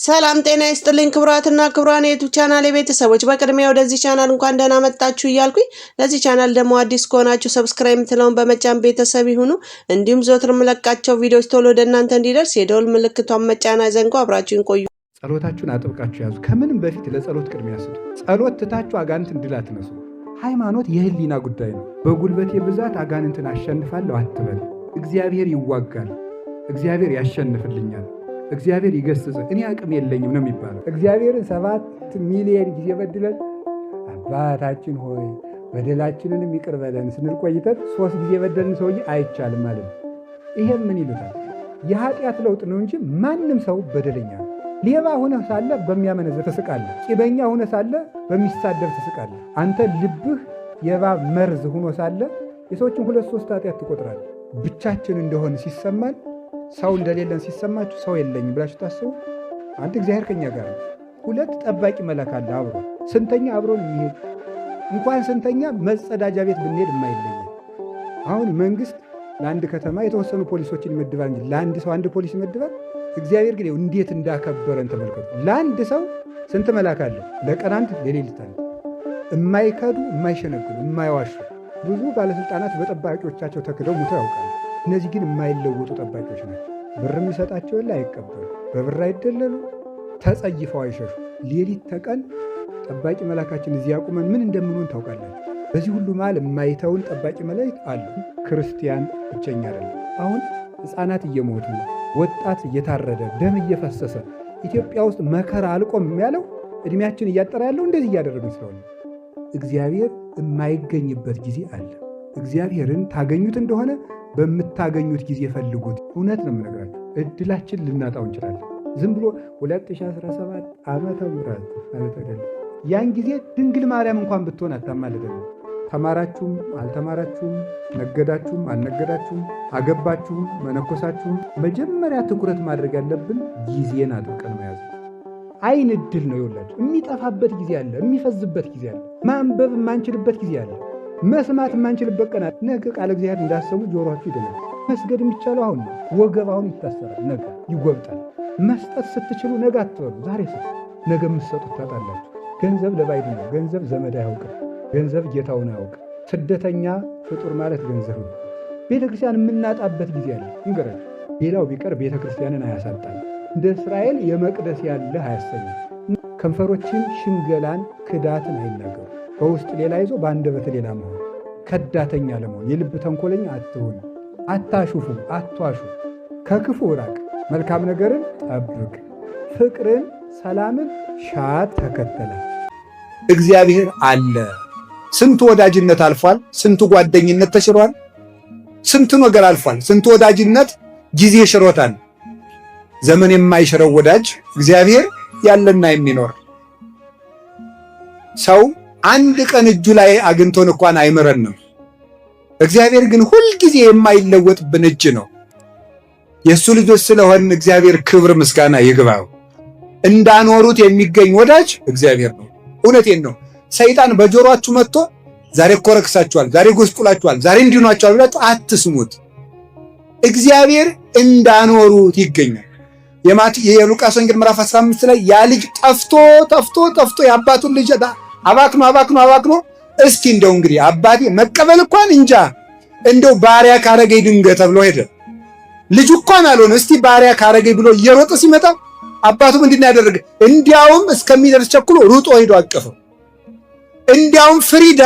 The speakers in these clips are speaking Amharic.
ሰላም ጤና ይስጥልኝ ክቡራትና ክቡራን የዩቲዩብ ቻናል ቤተሰቦች በቅድሚያ ወደዚህ ቻናል እንኳን ደህና መጣችሁ እያልኩኝ ለዚህ ቻናል ደግሞ አዲስ ከሆናችሁ ሰብስክራይብ ምትለውን በመጫን ቤተሰብ ይሁኑ። እንዲሁም ዘወትር የምለቃቸው ቪዲዮዎች ቶሎ ወደ እናንተ እንዲደርስ የደወል ምልክቷን መጫን አይዘንጉ። አብራችሁን ቆዩ። ጸሎታችሁን አጥብቃችሁ ያዙ። ከምንም በፊት ለጸሎት ቅድሚያ ስጡ። ጸሎት ትታችሁ አጋንንትን ድል አትነሱ። ሃይማኖት የህሊና ጉዳይ ነው። በጉልበቴ ብዛት አጋንንትን አሸንፋለሁ አትበል። እግዚአብሔር ይዋጋል፣ እግዚአብሔር ያሸንፍልኛል፣ እግዚአብሔር ይገስጽ፣ እኔ አቅም የለኝም ነው የሚባለው። እግዚአብሔርን 7 ሚሊዮን ጊዜ በድለን አባታችን ሆይ በደላችንን ይቅር በለን ስንል ቆይተን 3 ጊዜ በደልን ሰውዬ አይቻልም ማለት ነው። ይሄም ምን ይሉታል? የኃጢአት ለውጥ ነው እንጂ ማንም ሰው በደለኛ ነው። ሌባ ሆነ ሳለ በሚያመነዝር ትስቃለህ። ቂበኛ ሆነ ሳለ በሚሳደብ ትስቃለህ። አንተ ልብህ የእባብ መርዝ ሆኖ ሳለ የሰዎችን 2-3 ኃጢአት ትቆጥራለህ። ብቻችን እንደሆን ሲሰማን፣ ሰው እንደሌለን ሲሰማችሁ ሰው የለኝም ብላችሁ ታስቡ። አንድ እግዚአብሔር ከኛ ጋር ነው። 2 ጠባቂ መልአክ አለ አብሮ። ስንተኛ አብሮን የሚሄድ እንኳን ስንተኛ መጸዳጃ ቤት ብንሄድ የማይለየ። አሁን መንግስት ለአንድ ከተማ የተወሰኑ ፖሊሶችን ይመድባል እንጂ ለአንድ ሰው አንድ ፖሊስ ይመድባል? እግዚአብሔር ግን እንዴት እንዳከበረን ተመልከቱ። ለአንድ ሰው ስንት መልአክ አለ? ለቀን አንድ፣ ለሌሊት አንድ። የማይከዱ የማይሸነግሉ የማይዋሹ ብዙ ባለስልጣናት በጠባቂዎቻቸው ተክደው ሙተው ያውቃሉ። እነዚህ ግን የማይለወጡ ጠባቂዎች ናቸው። ብር የሚሰጣቸው የለ አይቀበሉ፣ በብር አይደለሉ፣ ተጸይፈው አይሸሹ። ሌሊት ተቀን ጠባቂ መልአካችን እዚህ ያቁመን ምን እንደምንሆን ታውቃላችሁ። በዚህ ሁሉ መሃል የማይተውን ጠባቂ መላእክት አሉ። ክርስቲያን ብቸኛ አይደለም። አሁን ሕፃናት እየሞቱ ወጣት እየታረደ ደም እየፈሰሰ ኢትዮጵያ ውስጥ መከራ አልቆም ያለው እድሜያችን እያጠረ ያለው እንደዚህ እያደረግን ስለሆነ እግዚአብሔር የማይገኝበት ጊዜ አለ። እግዚአብሔርን ታገኙት እንደሆነ በምታገኙት ጊዜ ፈልጉት። እውነት ነው የምነግራችሁ። እድላችን ልናጣው እንችላለን። ዝም ብሎ 2017 ዓመተ ምህረት ማለት አይደለም። ያን ጊዜ ድንግል ማርያም እንኳን ብትሆን አታማልደን። ተማራችሁም አልተማራችሁም፣ ነገዳችሁም አልነገዳችሁም፣ አገባችሁም መነኮሳችሁም፣ መጀመሪያ ትኩረት ማድረግ ያለብን ጊዜን አጥብቀን መያዝ። አይን እድል ነው ይውላችሁ። የሚጠፋበት ጊዜ አለ፣ የሚፈዝበት ጊዜ አለ፣ ማንበብ የማንችልበት ጊዜ አለ፣ መስማት የማንችልበት ቀን አለ። ነገ ቃለ እግዚአብሔር እንዳሰሙ ጆሮአችሁ ይደናል። መስገድ የሚቻለው አሁን ነው። ወገብ አሁን ይታሰራል፣ ነገ ይጎብጣል። መስጠት ስትችሉ ነገ አትበሉ፣ ዛሬ ስጡ። ነገ የምትሰጡት ታጣላችሁ። ገንዘብ ለባዕድ ነው። ገንዘብ ዘመድ አያውቅም። ገንዘብ ጌታውን አያውቅም። ስደተኛ ፍጡር ማለት ገንዘብ ነው። ቤተ ክርስቲያን የምናጣበት ጊዜ አለ። እንገራችሁ፣ ሌላው ቢቀር ቤተ ክርስቲያንን አያሳጣል። እንደ እስራኤል የመቅደስ ያለ አያሰኝም። ከንፈሮችን ሽንገላን ክዳትን አይናገሩ። በውስጥ ሌላ ይዞ በአንደበት ሌላ መሆን፣ ከዳተኛ ለመሆን፣ የልብ ተንኮለኛ አትሆኑ። አታሹፉ፣ አትዋሹ፣ ከክፉ ራቅ፣ መልካም ነገርን ጠብቅ፣ ፍቅርን ሰላምን ሻት ተከተለ። እግዚአብሔር አለ። ስንቱ ወዳጅነት አልፏል። ስንቱ ጓደኝነት ተሽሯል። ስንቱ ነገር አልፏል። ስንቱ ወዳጅነት ጊዜ ሽሮታል። ዘመን የማይሽረው ወዳጅ እግዚአብሔር ያለና የሚኖር ሰው አንድ ቀን እጁ ላይ አግኝቶን እንኳን አይምረንም። እግዚአብሔር ግን ሁልጊዜ የማይለወጥብን እጅ ነው። የእሱ ልጆች ስለሆን እግዚአብሔር ክብር ምስጋና ይግባው። እንዳኖሩት የሚገኝ ወዳጅ እግዚአብሔር ነው። እውነቴን ነው። ሰይጣን በጆሮአችሁ መጥቶ ዛሬ እኮ ረክሳችኋል፣ ዛሬ ጎስቁላችኋል፣ ዛሬ እንዲኗችኋል ብላችሁ አትስሙት። እግዚአብሔር እንዳኖሩት ይገኛል። የሉቃስ ወንጌል ምዕራፍ 15 ላይ ያ ልጅ ጠፍቶ የአባቱን ልጅ አባክኖ እስኪ እንደው እንግዲህ አባቴ መቀበል እንኳን እንጃ እንደው ባሪያ ካረገኝ ድንገት ተብሎ ሄደ። ልጁ እንኳን አልሆነ እስቲ ባሪያ ካረገኝ ብሎ እየሮጠ ሲመጣ አባቱ ምንድን ያደረገ? እንዲያውም እስከሚደርስ ቸኩሎ ሩጦ ሄዶ አቀፈው። እንዲያውም ፍሪዳ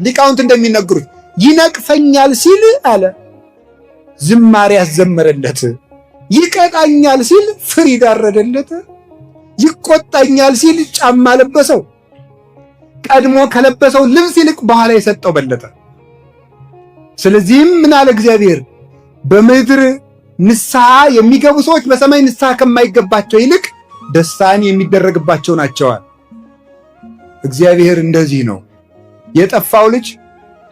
ሊቃውንት እንደሚነግሩት ይነቅፈኛል ሲል አለ ዝማሬ ያዘመረለት፣ ይቀጣኛል ሲል ፍሪዳ አረደለት፣ ይቆጣኛል ሲል ጫማ ለበሰው፣ ቀድሞ ከለበሰው ልብስ ይልቅ በኋላ የሰጠው በለጠ። ስለዚህም ምን አለ እግዚአብሔር? በምድር ንስሐ የሚገቡ ሰዎች በሰማይ ንስሐ ከማይገባቸው ይልቅ ደስታን የሚደረግባቸው ናቸዋል። እግዚአብሔር እንደዚህ ነው። የጠፋው ልጅ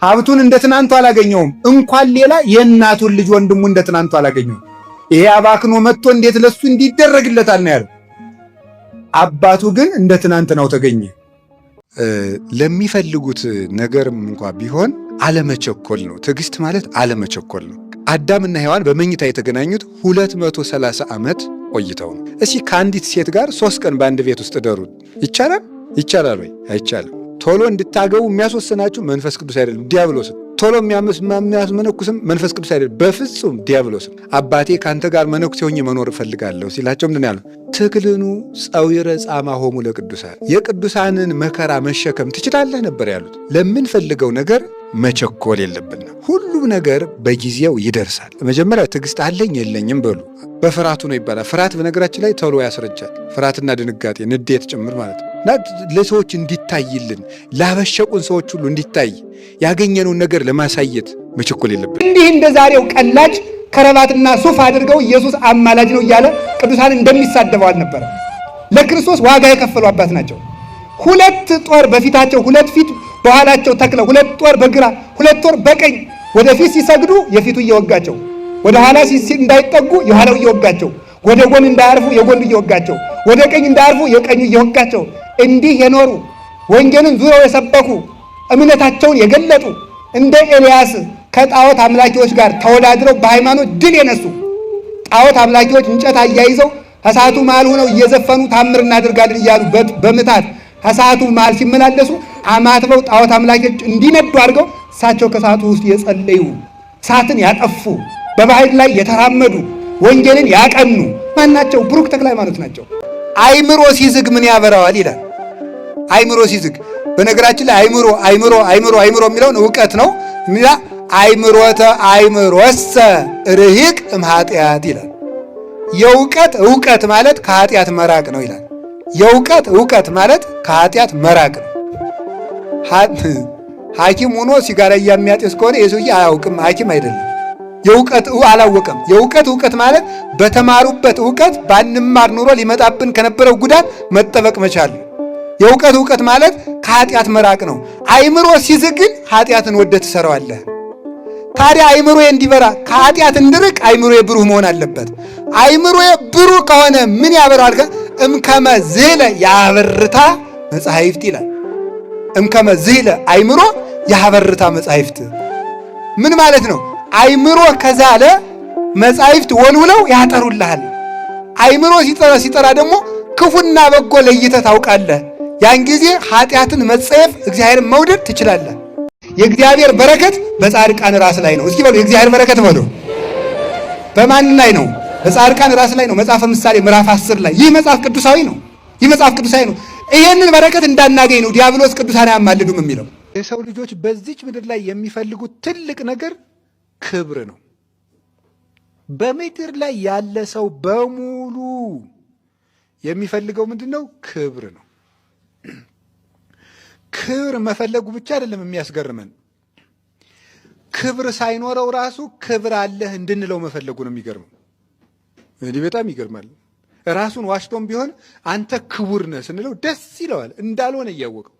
ሀብቱን እንደ ትናንቱ አላገኘውም። እንኳን ሌላ የእናቱን ልጅ ወንድሙ እንደ ትናንቱ አላገኘውም። ይሄ አባክኖ መጥቶ እንዴት ለሱ እንዲደረግለታል ነው ያለው። አባቱ ግን እንደ ትናንትናው ተገኘ። ለሚፈልጉት ነገርም እንኳ ቢሆን አለመቸኮል ነው። ትዕግስት ማለት አለመቸኮል ነው። አዳምና ሔዋን በመኝታ የተገናኙት 230 ዓመት ቆይተው ነው። እስኪ ከአንዲት ሴት ጋር 3 ቀን በአንድ ቤት ውስጥ እደሩ ይቻላል? ይቻላል ወይ? አይቻልም። ቶሎ እንድታገቡ የሚያስወስናችሁ መንፈስ ቅዱስ አይደለም፣ ዲያብሎስ። ቶሎ የሚያስመነኩስም መንፈስ ቅዱስ አይደለም፣ በፍጹም ዲያብሎስ። አባቴ ከአንተ ጋር መነኩሴ ሆኜ መኖር እፈልጋለሁ ሲላቸው ምንድን ያሉ? ትክልኑ ጸዊረ ጻማ ሆሙ ለቅዱሳን፣ የቅዱሳንን መከራ መሸከም ትችላለህ ነበር ያሉት። ለምንፈልገው ነገር መቸኮል የለብንም። ሁሉም ነገር በጊዜው ይደርሳል። መጀመሪያ ትዕግስት አለኝ የለኝም በሉ። በፍርሃቱ ነው ይባላል። ፍርሃት በነገራችን ላይ ቶሎ ያስረጃል። ፍርሃትና ድንጋጤ፣ ንዴት ጭምር ማለት ነው። እና ለሰዎች እንዲታይልን፣ ላበሸቁን ሰዎች ሁሉ እንዲታይ ያገኘነውን ነገር ለማሳየት መቸኮል የለብን። እንዲህ እንደ ዛሬው ቀላጅ ከረባትና ሱፍ አድርገው ኢየሱስ አማላጅ ነው እያለ ቅዱሳን እንደሚሳደበው አልነበረ። ለክርስቶስ ዋጋ የከፈሉ አባት ናቸው። 2 ጦር በፊታቸው 2 ፊት በኋላቸው ተክለው 2 ጦር በግራ 2 ጦር በቀኝ ወደፊት ሲሰግዱ የፊቱ እየወጋቸው፣ ወደ ኋላ እንዳይጠጉ የኋላው እየወጋቸው፣ ወደ ጎን እንዳያርፉ የጎን እየወጋቸው፣ ወደ ቀኝ እንዳያርፉ የቀኙ እየወጋቸው እንዲህ የኖሩ ወንጌልን ዙረው የሰበኩ እምነታቸውን የገለጡ እንደ ኤልያስ ከጣዖት አምላኪዎች ጋር ተወዳድረው በሃይማኖት ድል የነሱ ጣዖት አምላኪዎች እንጨት አያይዘው ከሰዓቱ መሃል ሆነው እየዘፈኑ ታምር እናደርጋለን እያሉ በምታት ከሰዓቱ መሃል ሲመላለሱ አማትበው ጣዖት አምላኪዎች እንዲነዱ አድርገው እሳቸው ከሰዓቱ ውስጥ የጸለዩ እሳትን ያጠፉ በባህር ላይ የተራመዱ ወንጌልን ያቀኑ ማናቸው? ብሩክ ተክለ ሃይማኖት ናቸው። አይምሮ ሲዝግ ምን ያበራዋል ይላል። አይምሮ ሲዝግ በነገራችን ላይ አይምሮ የሚለውን ዕውቀት ነው ሚላ አይምሮተ አይምሮሰ ርሂቅ እምኃጢአት ይላል። የዕውቀት ማለት ከኃጢአት መራቅ ነው ይላል። የዕውቀት ማለት ከኃጢአት መራቅ ነው። ሐኪም ሆኖ ሲጋራ የሚያጤስ ከሆነ የሰውዬ አያውቅም፣ ሐኪም አይደለም። የዕውቀት አላወቀም። የዕውቀት ማለት በተማሩበት ዕውቀት ባንማር ኑሮ ሊመጣብን ከነበረው ጉዳት መጠበቅ መቻል ነው። የዕውቀት ማለት ከኃጢአት መራቅ ነው። አይምሮ ሲዝግን ኃጢአትን ወደ ትሰራዋለህ። ታዲያ አይምሮዬ እንዲበራ ከኃጢአት እንድርቅ አይምሮዬ ብሩህ መሆን አለበት። አይምሮዬ ብሩህ ከሆነ ምን ያበራዋል? እምከመ ዝህለ ያበርታ መጻሕፍት ይላል። እምከመ ዝህለ አይምሮ ያበርታ መጻሕፍት ምን ማለት ነው? አይምሮ ከዛለ መጻሕፍት ወልውለው ያጠሩልሃል። አይምሮ ሲጠራ ደግሞ ክፉና በጎ ለይተህ ታውቃለህ። ያን ጊዜ ኃጢአትን መጸየፍ፣ እግዚአብሔርን መውደድ ትችላለህ። የእግዚአብሔር በረከት በጻድቃን ራስ ላይ ነው። እስኪ በሉ የእግዚአብሔር በረከት በሉ። በማን ላይ ነው? በጻድቃን ራስ ላይ ነው። መጽሐፈ ምሳሌ ምዕራፍ 10 ላይ ይህ መጽሐፍ ቅዱሳዊ ነው። ይህንን በረከት እንዳናገኝ ነው ዲያብሎስ ቅዱሳን አያማልዱም የሚለው። የሰው ልጆች በዚች ምድር ላይ የሚፈልጉት ትልቅ ነገር ክብር ነው። በምድር ላይ ያለ ሰው በሙሉ የሚፈልገው ምንድን ነው? ክብር ነው። ክብር መፈለጉ ብቻ አይደለም የሚያስገርመን፣ ክብር ሳይኖረው ራሱ ክብር አለህ እንድንለው መፈለጉ ነው የሚገርመው። እንዲህ በጣም ይገርማል። ራሱን ዋሽቶም ቢሆን አንተ ክቡር ነህ ስንለው ደስ ይለዋል፣ እንዳልሆነ እያወቀው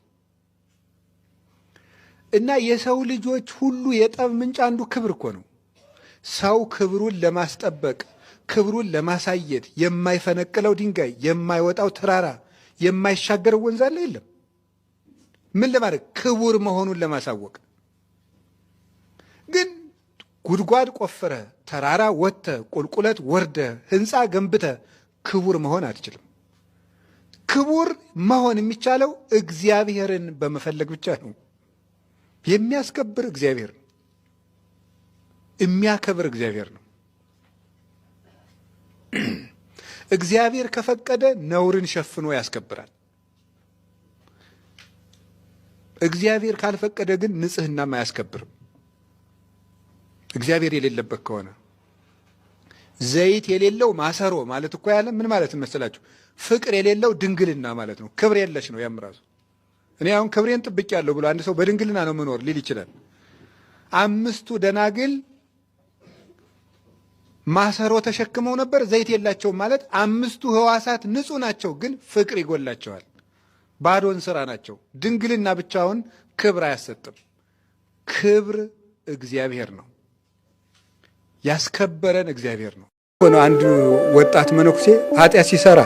እና የሰው ልጆች ሁሉ የጠብ ምንጭ አንዱ ክብር እኮ ነው። ሰው ክብሩን ለማስጠበቅ ክብሩን ለማሳየት የማይፈነቅለው ድንጋይ፣ የማይወጣው ተራራ፣ የማይሻገረው ወንዝ አለ የለም። ምን ለማድረግ? ክቡር መሆኑን ለማሳወቅ። ግን ጉድጓድ ቆፍረ፣ ተራራ ወጥተ፣ ቁልቁለት ወርደ፣ ህንፃ ገንብተ ክቡር መሆን አትችልም። ክቡር መሆን የሚቻለው እግዚአብሔርን በመፈለግ ብቻ ነው። የሚያስከብር እግዚአብሔር ነው። የሚያከብር እግዚአብሔር ነው። እግዚአብሔር ከፈቀደ ነውርን ሸፍኖ ያስከብራል። እግዚአብሔር ካልፈቀደ ግን ንጽህናም አያስከብርም። እግዚአብሔር የሌለበት ከሆነ ዘይት የሌለው ማሰሮ ማለት እኮ ያለ ምን ማለት መሰላችሁ? ፍቅር የሌለው ድንግልና ማለት ነው። ክብር የለሽ ነው ያም ራሱ። እኔ አሁን ክብሬን ጥብቄያለሁ ብሎ አንድ ሰው በድንግልና ነው መኖር ሊል ይችላል። 5ቱ ደናግል ማሰሮ ተሸክመው ነበር፣ ዘይት የላቸውም ማለት 5ቱ ሕዋሳት ንጹህ ናቸው፣ ግን ፍቅር ይጎላቸዋል። ባዶን ስራ ናቸው። ድንግልና ብቻውን ክብር አያሰጥም። ክብር እግዚአብሔር ነው። ያስከበረን እግዚአብሔር ነው። አንድ ወጣት መነኩሴ ኃጢአት ሲሰራ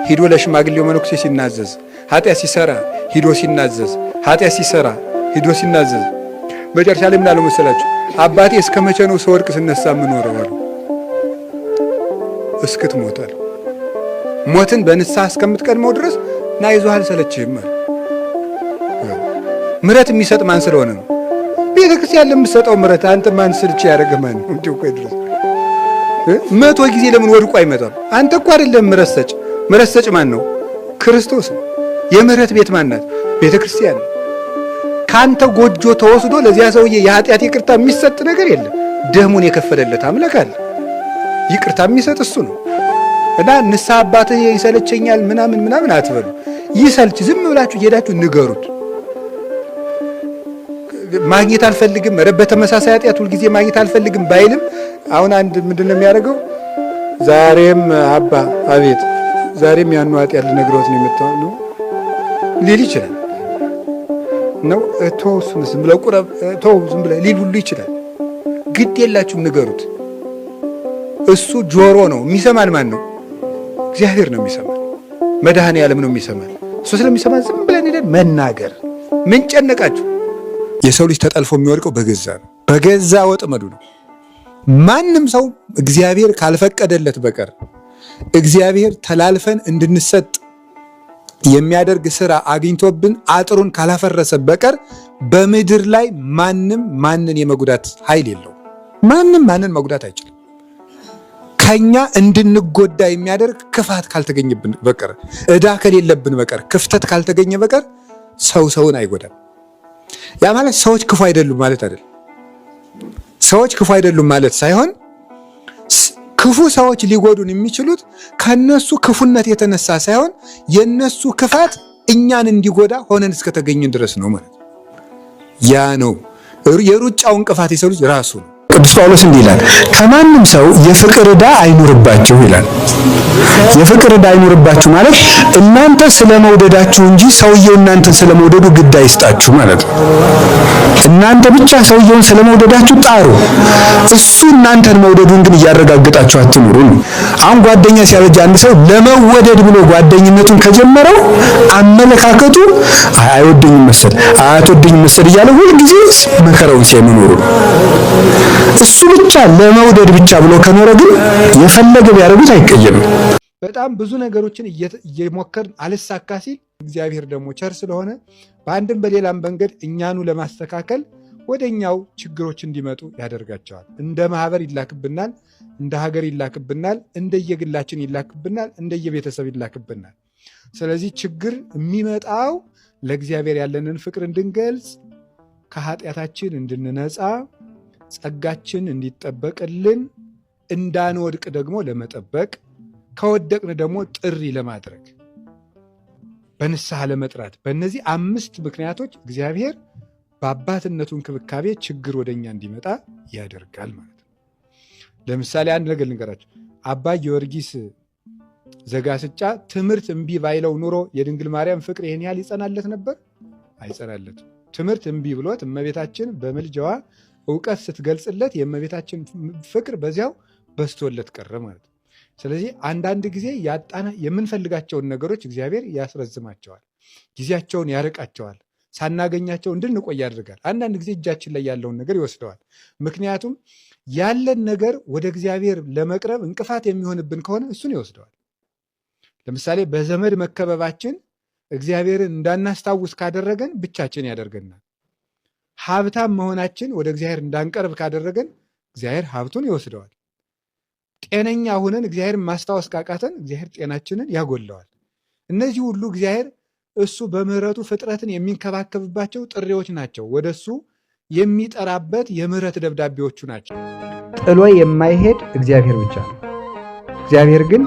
ሂዶ ለሽማግሌው መነኩሴ ሲናዘዝ፣ ኃጢአት ሲሰራ ሂዶ ሲናዘዝ፣ ኃጢአት ሲሰራ ሂዶ ሲናዘዝ፣ መጨረሻ ላይ ምን አለው መሰላችሁ? አባቴ እስከ መቼ ነው ስወድቅ ስነሳ የምኖረው አለው። እስክትሞት አለው። ሞትን በንስሐ እስከምትቀድመው ድረስ ና ይዞህ አልሰለችህም አለ። ምሕረት የሚሰጥ ማን ስለሆነ ነው? ቤተ ክርስቲያን ለምትሰጠው ምሕረት አንተ ማን ስልች ያደረገህ ማን ነው? እንዲሁ ቆይ ድረስ 100 ጊዜ ለምን ወድቆ አይመጣም? አንተ እኮ አይደለም ምሕረት ሰጭ። ምሕረት ሰጭ ማን ነው? ክርስቶስ ነው። የምሕረት ቤት ማን ናት? ቤተ ክርስቲያን። ካንተ ጎጆ ተወስዶ ለዚያ ሰውዬ የኃጢአት ይቅርታ የሚሰጥ ነገር የለም። ደሙን የከፈለለት አምላክ አለ። ይቅርታ የሚሰጥ እሱ ነው። እና ንስሐ አባትህ ይሰለቸኛል ምናምን አትበሉ። ይሰልች ዝም ብላችሁ ሄዳችሁ ንገሩት። ማግኘት አልፈልግም በተመሳሳይ ኃጢአት ሁልጊዜ ማግኘት አልፈልግም ባይልም አሁን አንድ ምንድነው የሚያደርገው? ዛሬም አባ አቤት ዛሬም ያኑ ኃጢአት ልነግረውት ነው የመጣው ነው ሊል ይችላል። ነው እቶስም ዝም ብለ ቁረብ ተው ዝም ብለ ሊል ሁሉ ይችላል። ግድ የላችሁም ንገሩት። እሱ ጆሮ ነው የሚሰማን። ማን ነው? እግዚአብሔር ነው የሚሰማን። መድኃኔዓለም ነው የሚሰማን። እሱ ስለሚሰማን ዝም ብለን ሄደን መናገር። ምን ጨነቃችሁ? የሰው ልጅ ተጠልፎ የሚወድቀው በገዛ ወጥመዱ ነው። ማንም ሰው እግዚአብሔር ካልፈቀደለት በቀር እግዚአብሔር ተላልፈን እንድንሰጥ የሚያደርግ ስራ አግኝቶብን አጥሩን ካላፈረሰ በቀር በምድር ላይ ማንም ማንን የመጉዳት ኃይል የለው። ማንም ማንን መጉዳት አይችልም። ከኛ እንድንጎዳ የሚያደርግ ክፋት ካልተገኘብን በቀር ዕዳ ከሌለብን በቀር ክፍተት ካልተገኘ በቀር ሰውን አይጎዳም። ያ ማለት ሰዎች ክፉ አይደሉም ማለት አይደለም። ሰዎች ክፉ አይደሉም ማለት ሳይሆን ክፉ ሰዎች ሊጎዱን የሚችሉት ከነሱ ክፉነት የተነሳ ሳይሆን የነሱ ክፋት እኛን እንዲጎዳ ሆነን እስከተገኘን ድረስ ነው ማለት ያ ነው የሩጫው እንቅፋት የሰው ልጅ ራሱ ነው። ቅዱስ ጳውሎስ እንዲህ ይላል፣ ከማንም ሰው የፍቅር ዕዳ አይኑርባችሁ ይላል። የፍቅር ዕዳ አይኑርባችሁ ማለት እናንተ ስለመውደዳችሁ እንጂ ሰውየው እናንተን ስለመውደዱ ግድ አይስጣችሁ ማለት ነው። እናንተ ብቻ ሰውየውን ስለመውደዳችሁ ጣሩ፣ እሱ እናንተን መውደዱን ግን እያረጋገጣችሁ አትኑሩ ነው። አሁን ጓደኛ ሲያበጅ አንድ ሰው ለመወደድ ብሎ ጓደኝነቱን ከጀመረው አመለካከቱ አይወደኝም መሰል አያትወደኝም መሰል እያለ ሁልጊዜ መከራውን ሲያመኖሩ እሱ ብቻ ለመውደድ ብቻ ብሎ ከኖረ ግን የፈለገ ቢያደርጉት አይቀየምም። በጣም ብዙ ነገሮችን እየሞከርን አልሳካ ሲል እግዚአብሔር ደግሞ ቸር ስለሆነ በአንድም በሌላም መንገድ እኛኑ ለማስተካከል ወደኛው ችግሮች እንዲመጡ ያደርጋቸዋል። እንደ ማህበር ይላክብናል፣ እንደ ሀገር ይላክብናል፣ እንደየግላችን ይላክብናል፣ እንደየቤተሰብ ይላክብናል። ስለዚህ ችግር የሚመጣው ለእግዚአብሔር ያለንን ፍቅር እንድንገልጽ፣ ከኃጢአታችን እንድንነጻ፣ ጸጋችን እንዲጠበቅልን፣ እንዳንወድቅ ደግሞ ለመጠበቅ፣ ከወደቅን ደግሞ ጥሪ ለማድረግ፣ በንስሐ ለመጥራት፣ በእነዚህ 5 ምክንያቶች እግዚአብሔር በአባትነቱ እንክብካቤ ችግር ወደኛ እንዲመጣ ያደርጋል ማለት ነው። ለምሳሌ አንድ ነገር ልንገራችሁ። አባ ጊዮርጊስ ዘጋስጫ ትምህርት እምቢ ባይለው ኑሮ የድንግል ማርያም ፍቅር ይህን ያህል ይጸናለት ነበር? አይጸናለትም። ትምህርት እምቢ ብሎት እመቤታችን በምልጃዋ እውቀት ስትገልጽለት የእመቤታችን ፍቅር በዚያው በስቶለት ቀረ ማለት ነው። ስለዚህ አንዳንድ ጊዜ የምንፈልጋቸውን ነገሮች እግዚአብሔር ያስረዝማቸዋል፣ ጊዜያቸውን ያርቃቸዋል፣ ሳናገኛቸው እንድንቆይ ያደርጋል። አንዳንድ ጊዜ እጃችን ላይ ያለውን ነገር ይወስደዋል። ምክንያቱም ያለን ነገር ወደ እግዚአብሔር ለመቅረብ እንቅፋት የሚሆንብን ከሆነ እሱን ይወስደዋል። ለምሳሌ በዘመድ መከበባችን እግዚአብሔርን እንዳናስታውስ ካደረገን ብቻችን ያደርገናል። ሀብታም መሆናችን ወደ እግዚአብሔር እንዳንቀርብ ካደረገን እግዚአብሔር ሀብቱን ይወስደዋል። ጤነኛ ሆነን እግዚአብሔርን ማስታወስ ካቃተን እግዚአብሔር ጤናችንን ያጎለዋል። እነዚህ ሁሉ እግዚአብሔር እሱ በምህረቱ ፍጥረትን የሚንከባከብባቸው ጥሪዎች ናቸው። ወደ እሱ የሚጠራበት የምህረት ደብዳቤዎቹ ናቸው። ጥሎ የማይሄድ እግዚአብሔር ብቻ ነው። እግዚአብሔር ግን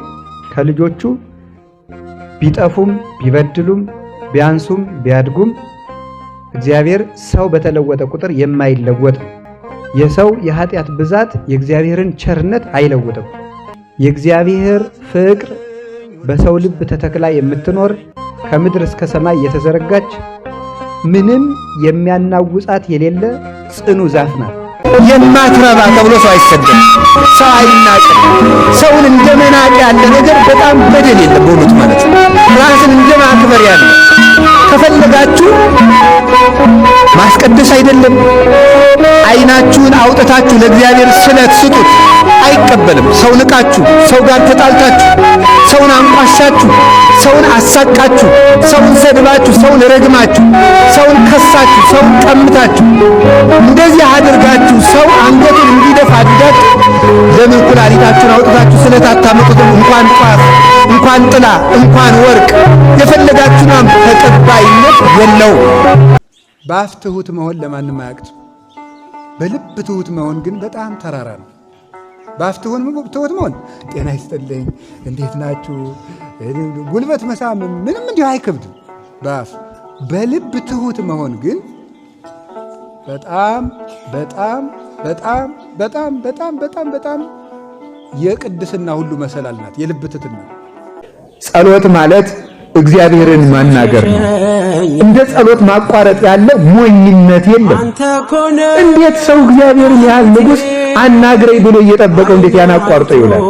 ከልጆቹ ቢጠፉም ቢበድሉም ቢያንሱም ቢያድጉም እግዚአብሔር ሰው በተለወጠ ቁጥር የማይለወጥ ነው። የሰው የኃጢአት ብዛት የእግዚአብሔርን ቸርነት አይለውጥም። የእግዚአብሔር ፍቅር በሰው ልብ ተተክላ የምትኖር ከምድር እስከ ሰማይ የተዘረጋች ምንም የሚያናውጻት የሌለ ጽኑ ዛፍ ናት። የማትረባ ተብሎ ሰው አይሰደም፣ ሰው አይናቅም። ሰውን እንደ መናቅ ያለ ነገር በጣም በደል የለም በእውነቱ ማለት ነው። ራስን እንደ ማክበር ያለ ከፈለጋችሁ ማስቀደስ አይደለም፣ አይናችሁን አውጥታችሁ ለእግዚአብሔር ስለት ስጡት። አይቀበልም። ሰው ንቃችሁ፣ ሰው ጋር ተጣልታችሁ፣ ሰውን አንቋሻችሁ፣ ሰውን አሳቃችሁ፣ ሰውን ሰድባችሁ፣ ሰውን ረግማችሁ፣ ሰውን ከሳችሁ፣ ሰውን ቀምታችሁ እንደዚህ አድርጋችሁ ሰው አንገቱን እንዲደፋ አድርጋችሁ ለምን ኩላሊታችሁን አውጥታችሁ ስለታታመጡትም እንኳን ጧፍ እንኳን ጥላ እንኳን ወርቅ የፈለጋችሁም ተቀባይነት የለውም። በአፍ ትሁት መሆን ለማንም አያቅትም። በልብ ትሁት መሆን ግን በጣም ተራራ ነው። በአፍ ትሁት መሆን ጤና ይስጥልኝ፣ እንዴት ናችሁ፣ ጉልበት መሳም ምንም እንዲሁ አይከብድም በአፍ። በልብ ትሁት መሆን ግን በጣም በጣም በጣም በጣም በጣም በጣም በጣም የቅድስና ሁሉ መሰላል ናት የልብ ትሕትና። ጸሎት ማለት እግዚአብሔርን ማናገር ነው። እንደ ጸሎት ማቋረጥ ያለ ሞኝነት የለም። እንዴት ሰው እግዚአብሔርን ያህል ንጉሥ አናግረኝ ብሎ እየጠበቀው እንዴት ያናቋርጦ ይውላል?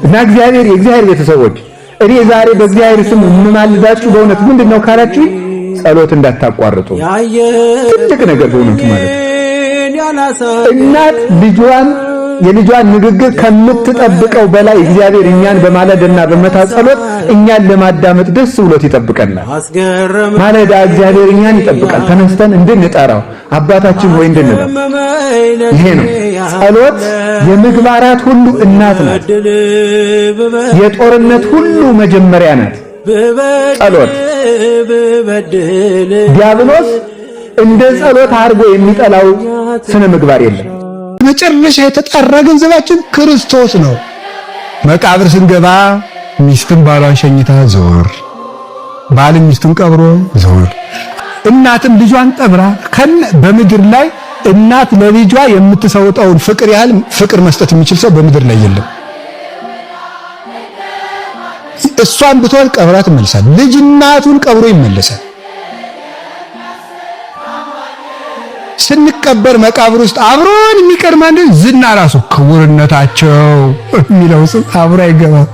እና የእግዚአብሔር ቤተሰቦች እኔ ዛሬ በእግዚአብሔር ስም የምማልዳችሁ በእውነት ምንድነው ካላችሁ ጸሎት እንዳታቋርጡ። ትልቅ ነገር በእውነቱ ማለት እናት የልጇን ንግግር ከምትጠብቀው በላይ እግዚአብሔር እኛን በማለዳና በመታ ጸሎት እኛን ለማዳመጥ ደስ ብሎት ይጠብቀናል። ማለዳ እግዚአብሔር እኛን ይጠብቃል፣ ተነስተን እንድንጠራው አባታችን ሆይ እንድንለው። ይሄ ነው ጸሎት። የምግባራት ሁሉ እናት ናት፣ የጦርነት ሁሉ መጀመሪያ ናት ጸሎት። ዲያብሎስ እንደ ጸሎት አድርጎ የሚጠላው ስነ ምግባር የለም። መጨረሻ የተጣራ ገንዘባችን ክርስቶስ ነው። መቃብር ስንገባ ሚስትን ባሏን ሸኝታ ዞር፣ ባል ሚስቱን ቀብሮ ዞር፣ እናትም ልጇን ቀብራ በምድር ላይ እናት ለልጇ የምትሰውጠውን ፍቅር ያህል ፍቅር መስጠት የሚችል ሰው በምድር ላይ የለም። እሷን ብትወል ቀብራ ትመለሳል። ልጅ እናቱን ቀብሮ ይመለሳል። ስንቀበር መቃብር ውስጥ አብሮን የሚቀር ማለት ዝና ራሱ ክቡርነታቸው የሚለው ስም አብሮ አይገባም።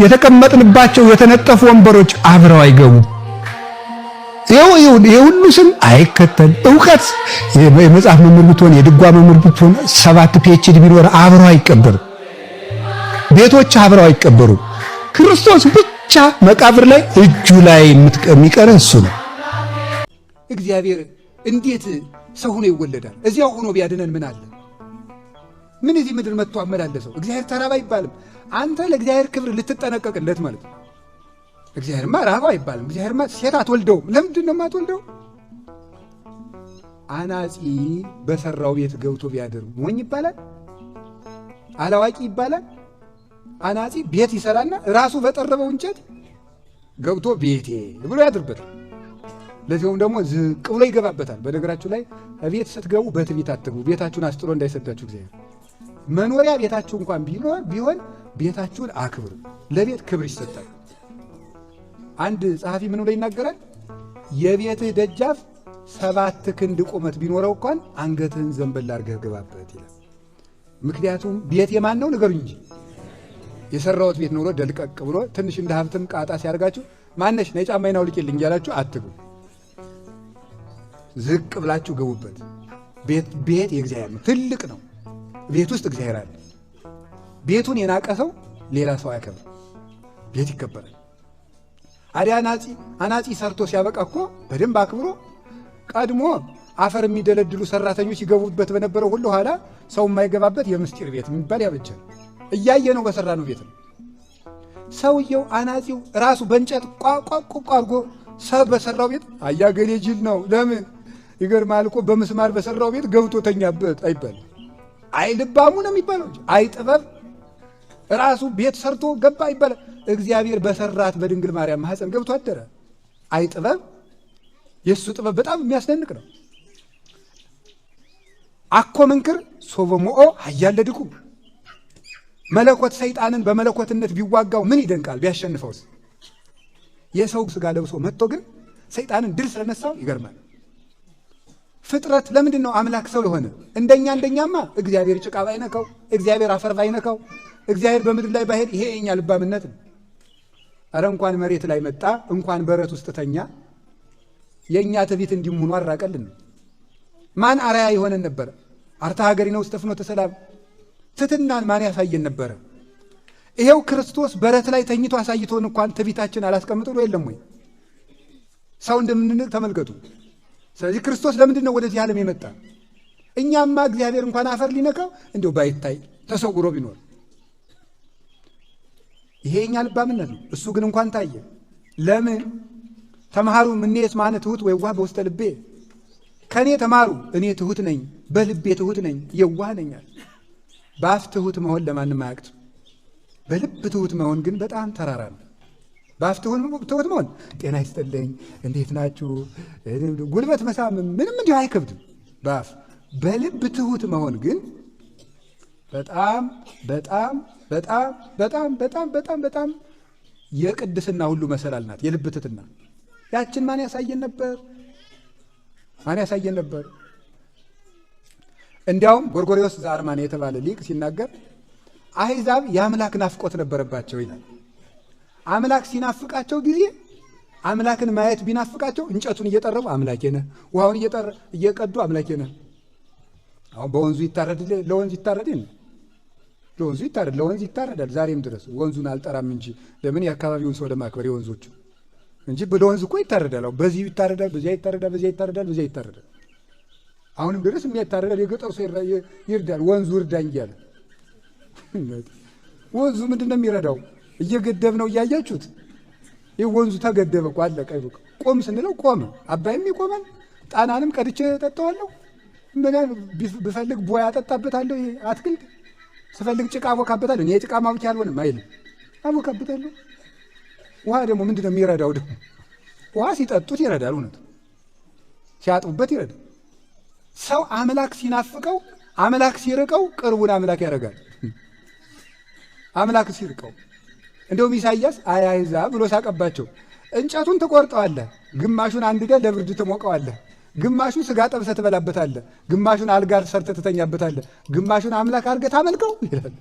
የተቀመጥንባቸው የተነጠፉ ወንበሮች አብረው አይገቡም። የሁሉ ስም አይከተል። ዕውቀት የመጽሐፍ መምህር ብትሆን የድጓ መምህር ብትሆን 7 PhD ቢኖር አብረው አይቀበሩም። ቤቶች አብረው አይቀበሩም። ክርስቶስ ብቻ መቃብር ላይ እጁ ላይ የሚቀር እሱ ነው። እግዚአብሔር እንዴት ሰው ሆኖ ይወለዳል? እዚያው ሆኖ ቢያድነን ምን አለ? ምን እዚህ ምድር መጥቶ አመላለሰው? እግዚአብሔር ተራባ አይባልም። አንተ ለእግዚአብሔር ክብር ልትጠነቀቅለት ማለት ነው። እግዚአብሔርማ ራባ አይባልም። እግዚአብሔርማ ሴት አትወልደውም። ለምንድን ነው የማትወልደው? አናጺ በሰራው ቤት ገብቶ ቢያድር ሞኝ ይባላል? አላዋቂ ይባላል? አናጺ ቤት ይሰራና ራሱ በጠረበው እንጨት ገብቶ ቤቴ ብሎ ያድርበታል። ለዚሁም ደግሞ ዝቅ ብሎ ይገባበታል። በነገራችሁ ላይ ቤት ስትገቡ በትዕቢት አትግቡ። ቤታችሁን አስጥሎ እንዳይሰዳችሁ እግዚአብሔር። መኖሪያ ቤታችሁ እንኳን ቢሆን ቤታችሁን አክብሩ። ለቤት ክብር ይሰጣል። አንድ ጸሐፊ ምን ብሎ ይናገራል? የቤትህ ደጃፍ 7 ክንድ ቁመት ቢኖረው እንኳን አንገትህን ዘንበል አድርገህ ግባበት ይላል። ምክንያቱም ቤት የማን ነው ንገሩኝ እንጂ የሰራሁት ቤት ኖሮ ደልቀቅ ብሎ ትንሽ እንደ ሀብትም ቃጣ ሲያርጋችሁ ማነሽ ነይ ጫማዬን አውልቂልኝ እያላችሁ አትግቡ። ዝቅ ብላችሁ ገቡበት። ቤት የእግዚአብሔር ነው፣ ትልቅ ነው። ቤት ውስጥ እግዚአብሔር አለ። ቤቱን የናቀ ሰው ሌላ ሰው አያከብር። ቤት ይከበራል። አዲያ አናጺ ሰርቶ ሲያበቃ እኮ በደንብ አክብሮ ቀድሞ አፈር የሚደለድሉ ሰራተኞች ይገቡበት በነበረው ሁሉ ኋላ ሰው የማይገባበት የምስጢር ቤት የሚባል ያበጃል። እያየ ነው በሰራ ነው ቤት ነው። ሰውየው አናጺው ራሱ በእንጨት ቋቋቋ አድርጎ ሰው በሰራው ቤት አያገሌ ጅል ነው። ለምን ይገርማል እኮ በመስማር በሰራው ቤት ገብቶ ተኛበት አይባልም። አይ ልባሙ ነው የሚባለው እንጂ አይ ጥበብ ራሱ ቤት ሰርቶ ገባ ይባላል። እግዚአብሔር በሰራት በድንግል ማርያም ማህፀን ገብቶ አደረ። አይ ጥበብ የሱ ጥበብ በጣም የሚያስደንቅ ነው። አኮ መንክር ሶበሞኦ ሀያለድቁ መለኮት ሰይጣንን በመለኮትነት ቢዋጋው ምን ይደንቃል? ቢያሸንፈውስ? የሰው ስጋ ለብሶ መጥቶ ግን ሰይጣንን ድል ስለነሳው ይገርማል። ፍጥረት ለምንድን ነው አምላክ ሰው የሆነ? እንደኛማ እግዚአብሔር ጭቃ ባይነካው፣ እግዚአብሔር አፈር ባይነካው፣ እግዚአብሔር በምድር ላይ ባይሄድ ይሄ የኛ ልባምነት ነው። አረ እንኳን መሬት ላይ መጣ እንኳን በረት ውስጥ ተኛ። የኛ ትዕቢት እንዲሙኑ አራቀልን። ማን አራያ የሆነን ነበር? አርታ ሀገሪ ነው ውስተ ፍኖተ ሰላም። ትሕትናን ማን ያሳየን ነበረ? ይሄው ክርስቶስ በረት ላይ ተኝቶ አሳይቶን እንኳን ትዕቢታችን አላስቀምጥ ብሎ የለም ወይ? ሰው እንደምንንቅ ተመልከቱ። ስለዚህ ክርስቶስ ለምንድን ነው ወደዚህ ዓለም የመጣ? እኛማ እግዚአብሔር እንኳን አፈር ሊነካው እንዲሁ ባይታይ ተሰውሮ ቢኖር ይሄ የኛ ልባምነት ነው። እሱ ግን እንኳን ታየ። ለምን? ተማሩ እምኔስ ማነ ትሑት ወየዋህ በውስተ ልቤ፣ ከእኔ ተማሩ እኔ ትሑት ነኝ፣ በልቤ ትሑት ነኝ፣ የዋህ ነኝ። በአፍ ትሑት መሆን ለማንም አያቅትም። በልብ ትሑት መሆን ግን በጣም ተራራ ነው። በአፍ ትሑት መሆን ጤና ይስጥልኝ፣ እንዴት ናችሁ፣ ጉልበት መሳም ምንም እንዲሁ አይከብድም በአፍ። በልብ ትሑት መሆን ግን በጣም በጣም በጣም በጣም በጣም በጣም በጣም የቅድስና ሁሉ መሰላል ናት የልብ ትሕትና። ያችን ማን ያሳየን ነበር? ማን ያሳየን ነበር? እንዲያውም ጎርጎርዮስ ዘአርማንያ የተባለ ሊቅ ሲናገር አሕዛብ የአምላክ ናፍቆት ነበረባቸው ይላል። አምላክ ሲናፍቃቸው ጊዜ አምላክን ማየት ቢናፍቃቸው እንጨቱን እየጠረቡ አምላኬ ነህ፣ ውሃውን እየቀዱ አምላኬ ነህ። አሁን በወንዙ ይታረድ፣ ለወንዝ ይታረድ፣ ለወንዙ ይታረድ፣ ለወንዝ ይታረዳል ዛሬም ድረስ። ወንዙን አልጠራም እንጂ ለምን? የአካባቢውን ሰው ለማክበር የወንዞቹ እንጂ ለወንዝ እኮ ይታረዳል። አሁን በዚህ ይታረዳል፣ በዚያ ይታረዳል፣ በዚያ ይታረዳል፣ በዚያ ይታረዳል። አሁንም ድረስ የሚያታረዳል። የገጠሩ ሰው ይርዳል፣ ወንዙ እርዳኝ እያለ። ወንዙ ምንድን ነው የሚረዳው? እየገደብ ነው እያያችሁት። ይህ ወንዙ ተገደበ እኮ አለቀ። ቆም ስንለው ቆመ። አባይም ይቆማል። ጣናንም ቀድቼ ጠጣዋለሁ። ብፈልግ ቦያ አጠጣበታለሁ። ይሄ አትክልት ስፈልግ ጭቃ አቦካበታለሁ። እኔ የጭቃ ማቡኪያ አልሆንም አይልም፣ አቦካበታለሁ። ውሃ ደግሞ ምንድን ነው የሚረዳው? ደግሞ ውሃ ሲጠጡት ይረዳል። እውነቱ ሲያጥቡበት ይረዳል። ሰው አምላክ ሲናፍቀው፣ አምላክ ሲርቀው ቅርቡን አምላክ ያደርጋል። አምላክ ሲርቀው እንደውም ኢሳይያስ አያይዛ ብሎ ሳቀባቸው። እንጨቱን ትቆርጠዋለህ፣ ግማሹን አንድደህ ለብርድ ትሞቀዋለህ፣ ግማሹን ስጋ ጠብሰህ ትበላበታለህ፣ ግማሹን አልጋ ሰርተህ ትተኛበታለህ፣ ግማሹን አምላክ አድርገህ ታመልከው ይላል።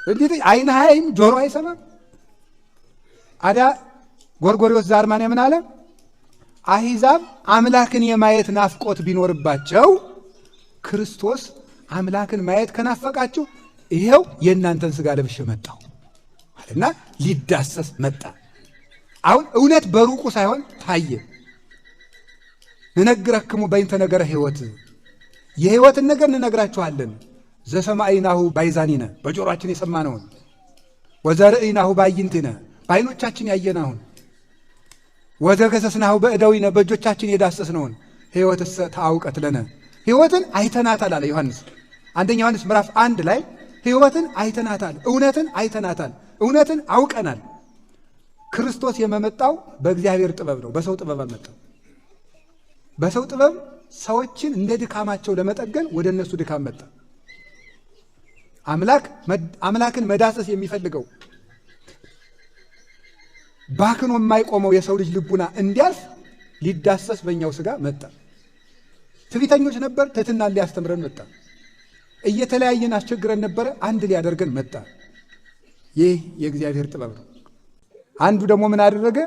እንዴት ዓይን አያይም ጆሮ አይሰማም? አዳ ጎርጎርዮስ ዘአርማንያ ምን አለ? አሕዛብ አምላክን የማየት ናፍቆት ቢኖርባቸው ክርስቶስ አምላክን ማየት ከናፈቃችሁ ይሄው የእናንተን ስጋ ለብሼ መጣሁ እና ሊዳሰስ መጣ። አሁን እውነት በሩቁ ሳይሆን ታየ። ንነግረክሙ በይንተ ነገረ ሕይወት፣ የሕይወትን ነገር እንነግራችኋለን። ዘሰማዕናሁ ባይዛኒነ፣ በጆሮአችን የሰማነውን፣ ወዘርእይናሁ ባዕይንቲነ፣ በዓይኖቻችን ያየናውን፣ ወዘገሰስናሁ በእደዊነ፣ በእጆቻችን የዳሰስነውን። ሕይወትሰ ተአውቀት ለነ፣ ሕይወትን አይተናታል አለ ዮሐንስ። አንደኛ ዮሐንስ ምዕራፍ 1 ላይ ሕይወትን አይተናታል፣ እውነትን አይተናታል፣ እውነትን አውቀናል። ክርስቶስ የመጣው በእግዚአብሔር ጥበብ ነው፣ በሰው ጥበብ አልመጣም። በሰው ጥበብ ሰዎችን እንደ ድካማቸው ለመጠገን ወደ እነሱ ድካም መጣ። አምላክን መዳሰስ የሚፈልገው ባክኖ የማይቆመው የሰው ልጅ ልቡና እንዲያልፍ ሊዳሰስ በእኛው ሥጋ መጣ። ትዕቢተኞች ነበር፣ ትሕትናን ሊያስተምረን መጣ። እየተለያየን አስቸግረን ነበረ፣ አንድ ሊያደርገን መጣ። ይህ የእግዚአብሔር ጥበብ ነው። አንዱ ደግሞ ምን አደረገ?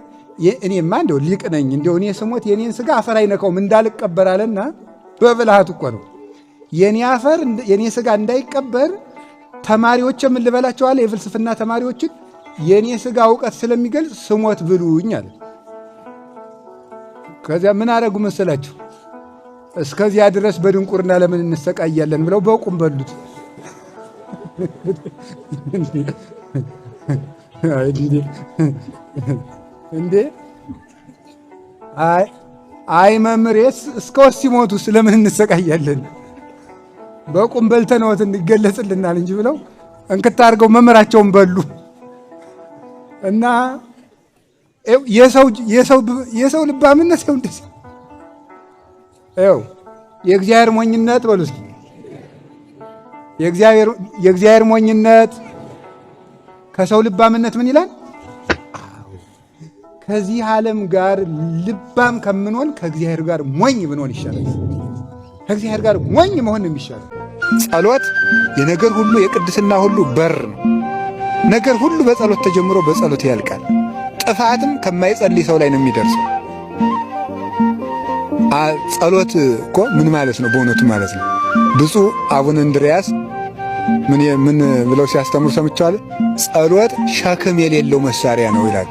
እኔማ እንደው ሊቅ ነኝ፣ እንደው እኔ ስሞት የኔን ሥጋ አፈር አይነካውም እንዳልቀበር አለና፣ በብልሃት እኮ ነው። የኔ አፈር የኔ ሥጋ እንዳይቀበር ተማሪዎች ምን ልበላቸዋለ? የፍልስፍና ተማሪዎችን የኔ ሥጋ እውቀት ስለሚገልጽ ስሞት ብሉኝ አለ። ከዚያ ምን አደረጉ መሰላችሁ? እስከዚያ ድረስ በድንቁርና ለምን እንሰቃያለን ብለው በቁም በሉት። እንዴ አይ መምሬስ እስከ ሲሞቱ ስለምን እንሰቃያለን? በቁም በልተነዎት እንገለጽልናል እንጂ ብለው እንክታ አድርገው መምህራቸውን በሉ እና የሰው ልባምነት ሰው እንደዚህ የእግዚአብሔር ሞኝነት በሉ እስኪ። የእግዚአብሔር ሞኝነት ከሰው ልባምነት ምን ይላል? ከዚህ ዓለም ጋር ልባም ከምንሆን ከእግዚአብሔር ጋር ሞኝ ብንሆን ይሻላል። ከእግዚአብሔር ጋር ሞኝ መሆን ነው የሚሻለው። ጸሎት የነገር ሁሉ የቅድስና ሁሉ በር ነው። ነገር ሁሉ በጸሎት ተጀምሮ በጸሎት ያልቃል። ጥፋትም ከማይጸልይ ሰው ላይ ነው የሚደርሰው። ጸሎት እኮ ምን ማለት ነው? በእውነቱ ማለት ነው። ብፁዕ አቡነ እንድርያስ ምን ብለው ሲያስተምሩ ሰምቻለሁ። ጸሎት ሸክም የሌለው መሳሪያ ነው ይላል።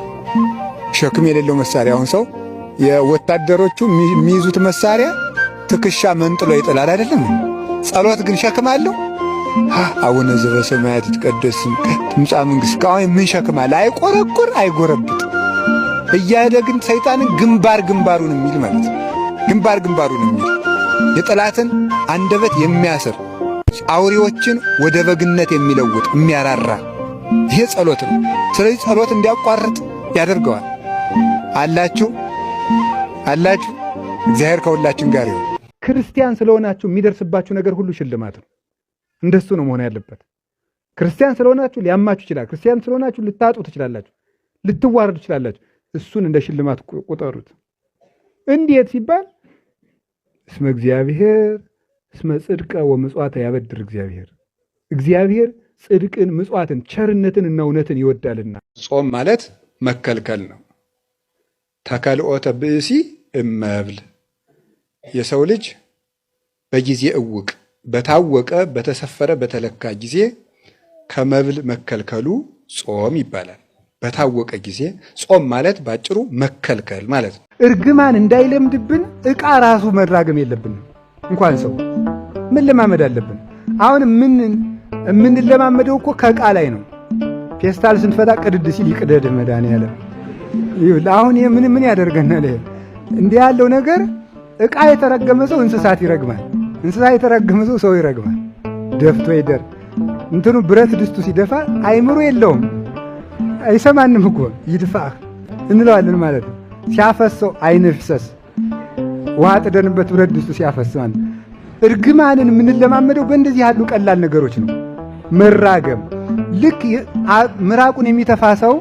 ሸክም የሌለው መሳሪያ። አሁን ሰው የወታደሮቹ የሚይዙት መሳሪያ ትከሻ መንጥሎ ይጥላል አይደለም? ጸሎት ግን ሸክም አለው። አቡነ ዘበሰማያት ይትቀደስ ስምከ ትምጻእ መንግሥትከ ምን ሸክም አለ? አይቆረቁር አይጎረብጥ እያሄደ ግን ሰይጣንን ግንባሩን የሚል ማለት ነው። ግንባሩን የሚል የጠላትን አንደበት የሚያስር አውሬዎችን ወደ በግነት የሚለውጥ የሚያራራ ይሄ ጸሎት ነው። ስለዚህ ጸሎት እንዲያቋርጥ ያደርገዋል። አላችሁ እግዚአብሔር ከሁላችን ጋር ይሁን። ክርስቲያን ስለሆናችሁ የሚደርስባችሁ ነገር ሁሉ ሽልማት ነው። እንደሱ ነው መሆን ያለበት። ክርስቲያን ስለሆናችሁ ሊያማችሁ ይችላል። ክርስቲያን ስለሆናችሁ ልታጡ ትችላላችሁ፣ ልትዋረዱ ትችላላችሁ። እሱን እንደ ሽልማት ቁጠሩት። እንዴት ሲባል እስመ እግዚአብሔር እስመ ጽድቀ ወምጽዋተ ያበድር እግዚአብሔር ጽድቅን፣ ምጽዋትን፣ ቸርነትን እና እውነትን ይወዳልና። ጾም ማለት መከልከል ነው። ተከልኦተ ብእሲ እመብል የሰው ልጅ በጊዜ እውቅ በታወቀ በተሰፈረ በተለካ ጊዜ ከመብል መከልከሉ ጾም ይባላል። በታወቀ ጊዜ ጾም ማለት ባጭሩ መከልከል ማለት ነው። እርግማን እንዳይለምድብን ዕቃ ራሱ መራገም የለብንም። እንኳን ሰው ምን ለማመድ አለብን? አሁን የምንለማመደው እኮ ከዕቃ ላይ ነው። ፌስታል ስንፈታ ቅድድ ሲል ይቅደድ መድኃኒዓለም። አሁን ይሄ ምን ያደርገናል? እንዲህ ያለው ነገር ዕቃ የተረገመ ሰው እንስሳት ይረግማል፣ እንስሳት የተረገመ ሰው ሰው ይረግማል። ደፍቶ ይደር እንትኑ ብረት ድስቱ ሲደፋ አይምሮ የለውም፣ አይሰማንም እኮ ይድፋህ እንለዋለን ማለት ነው። ሲያፈሰው አይንፍሰስ ውሃ ጥደንበት ብረት ድስቱ ሲያፈስ ማለት ነው። እርግማንን የምንለማመደው በእንደዚህ ያሉ ቀላል ነገሮች ነው። መራገም ልክ ምራቁን የሚተፋ ሰው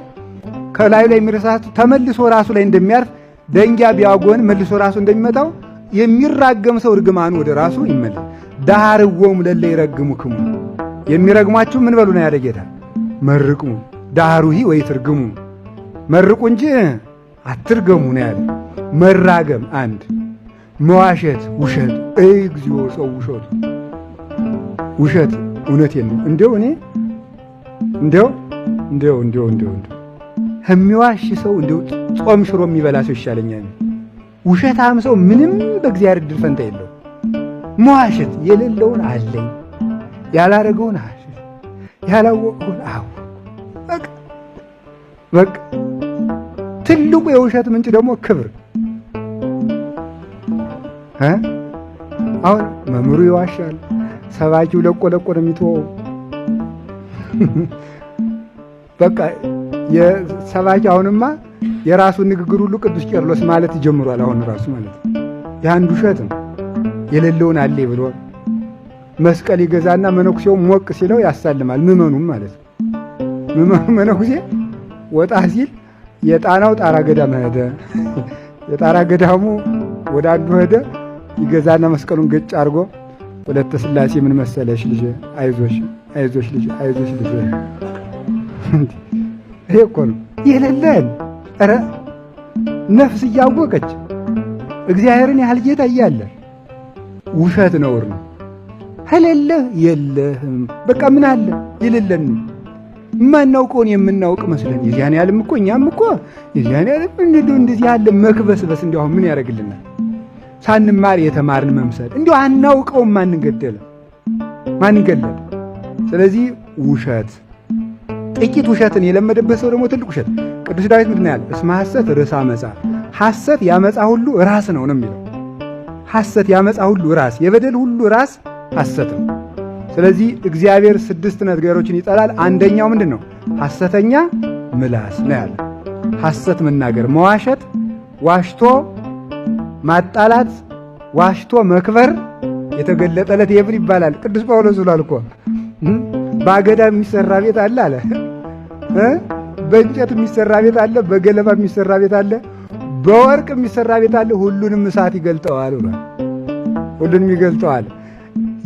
ከላዩ ላይ የሚረሳቱ ተመልሶ ራሱ ላይ እንደሚያርፍ ደንጊያ ቢያጎን መልሶ ራሱ እንደሚመታው የሚራገም ሰው እርግማኑ ወደ ራሱ ይመለስ። ዳርወሙ ለለ ይረግሙክሙ የሚረግሟችሁ ምን በሉ ነው ያለ ጌታ። መርቁ ዳሩሂ ወይ ትርግሙ መርቁ እንጂ አትርገሙ ነው ያለ። መራገም አንድ፣ መዋሸት ውሸት። እግዚኦ ሰው ውሸት እውነቴን ነው። እንደው የሚዋሽ ሰው እንደው ጾም ሽሮ የሚበላ ሰው ይሻለኛል። ውሸታም ሰው ምንም በእግዚአብሔር ዕድል ፈንታ የለው። መዋሸት የሌለውን አለኝ ያላረገውን አለ ያላወቀውን አው በቃ ትልቁ የውሸት ምንጭ ደግሞ ክብር። አሁን መምህሩ ይዋሻል፣ ሰባኪው ለቆ ነው የሚተወው። በቃ የሰባኪ አሁንማ የራሱን ንግግር ሁሉ ቅዱስ ቄርሎስ ማለት ይጀምሯል። አሁን ራሱ ማለት የአንድ ውሸት ነው። የሌለውን አለ ብሎ መስቀል ይገዛና መነኩሴው ሞቅ ሲለው ያሳልማል። ምመኑም ማለት ነው። ምመኑ መነኩሴ ወጣ ሲል የጣናው ጣራ ገዳም ሄደ። የጣራ ገዳሙ ወደ አንዱ ሄደ። ይገዛና መስቀሉን ገጭ አድርጎ ወለተ ሥላሴ ምን መሰለሽ ልጅ፣ አይዞሽ ልጅ፣ አይዞሽ ልጅ። ይሄ እኮ ነው የሌለን። ኧረ ነፍስ እያወቀች እግዚአብሔርን ያህል ጌታ እያለ ውሸት ነውር ነው። ከሌለህ የለህም። በቃ ምን አለ የሌለን የማናውቀውን የምናውቅ መስለን የዚያን ያህልም እኮ እኛም እኮ የዚያን ያህልም እንደዚህ ያለ መክበስበስ እንዲሁ ምን ያደርግልናል? ሳንማር የተማርን መምሰል እንዲሁ አናውቀውም። ማን ገደለ? ስለዚህ ውሸት ጥቂት ውሸትን የለመደበት ሰው ደግሞ ትልቅ ውሸት። ቅዱስ ዳዊት ምንድን ነው ያለ? እስመ ሐሰት ርዕሰ አመፃ፣ ሐሰት ያመፃ ሁሉ ራስ ነው የሚለው። ሐሰት ያመፃ ሁሉ ራስ፣ የበደል ሁሉ ራስ ሐሰት ነው። ስለዚህ እግዚአብሔር 6 ነገሮችን ይጠላል። አንደኛው ምንድን ነው? ሐሰተኛ ምላስ ነው ያለ። ሐሰት መናገር፣ መዋሸት፣ ዋሽቶ ማጣላት፣ ዋሽቶ መክበር የተገለጠለት የብር ይባላል። ቅዱስ ጳውሎስ ብሏል እኮ በአገዳ የሚሰራ ቤት አለ አለ፣ በእንጨት የሚሰራ ቤት አለ፣ በገለባ የሚሰራ ቤት አለ፣ በወርቅ የሚሰራ ቤት አለ። ሁሉንም እሳት ይገልጠዋል ብሏል። ሁሉንም ይገልጠዋል።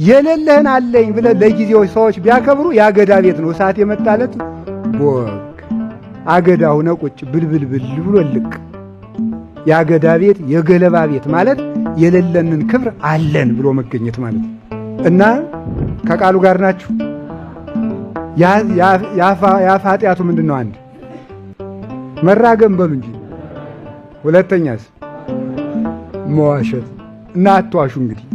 የሌለህን አለኝ ብለህ ለጊዜው ሰዎች ቢያከብሩ የአገዳ ቤት ነው። እሳት የመጣለት ቦግ አገዳ ሆነ ቁጭ ብልብልብል ብሎ ልቅ የአገዳ ቤት የገለባ ቤት ማለት የሌለንን ክብር አለን ብሎ መገኘት ማለት እና ከቃሉ ጋር ናችሁ። የአፍ ኃጢአቱ ምንድን ነው? አንድ መራገም በሉ እንጂ። ሁለተኛስ መዋሸት እና አትዋሹ። እንግዲህ